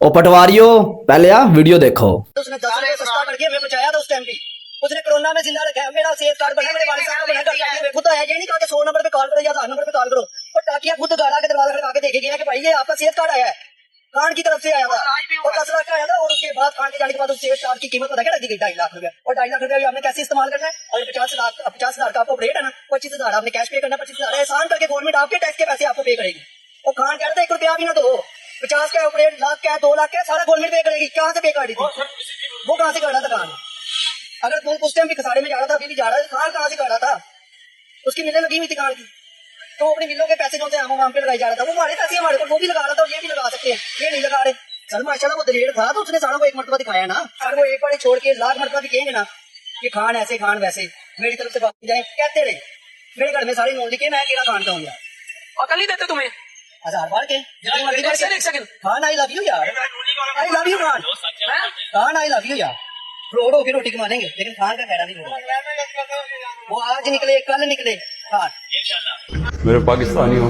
ओ पटवारियों पहले आ वीडियो देखो। उसने 10 रुपए सस्ता करके हमें बचाया था उस टाइम भी। उसने कोरोना में जिंदा रखा है। मेरा सेफ कार्ड बना, मेरे वालिद साहब का बना। मेरे खुद तो है ये नहीं कहा कि 100 नंबर पे कॉल करो या 1000 नंबर पे कॉल करो, और टाकिया खुद गाड़ा के दरवाजा खड़का के देखे गया कि भाई ये आपका सेफ कार्ड आया है, खान की तरफ से आया था और 10 लाख का आया था। और उसके बाद खान के जाने के बाद उस सेफ कार्ड की कीमत पता क्या लगी गई? 2.5 लाख रुपया। और 2.5 लाख रुपया भी आपने कैसे इस्तेमाल करना है? और 50,000 का आपको रेट है ना, 25,000 आपने कैश पे करना, 25,000 एहसान करके गवर्नमेंट आपके टैक्स के पैसे आपको पे करेगी। और खान कह रहा था 1 रुपया भी ना दो, 50 का ऑपरेट, लाख का 2 लाख का सारा गवर्नमेंट पे करेगी। कहाँ से पे कर दी थी वो? कहाँ से कर रहा था खान? अगर तुम उस टाइम भी खसारे में जा रहा था, अभी भी जा रहा है, खान कहाँ से कर रहा था? उसकी मिलें लगी हुई थी खान की, तो अपनी मिलों के पैसे जो थे आम पे लगाई जा रहा था। वो हमारे पैसे हमारे को, वो भी लगा रहा था और ये भी लगा सकते हैं, ये नहीं लगा रहे। सर माशाल्लाह वो दलेर था, तो उसने सारा को एक मरतबा दिखाया ना। अगर वो एक बार छोड़ के लाख मरतबा भी कहेंगे ना कि खान ऐसे खान वैसे, मेरी तरफ से बात जाए कहते रहे। मेरे घर में सारी नोट लिखे, मैं केड़ा खान का हूँ यार। अकल ही देते तुम्हें 1000 बार के जितनी मर्जी बार के। एक second Khan I love you यार, I love you Khan, Khan I love you यार। रोड होके रोटी कमाएंगे, लेकिन खान का कहना नहीं रोड। वो आज निकले कल निकले खान। मेरे पाकिस्तानी हो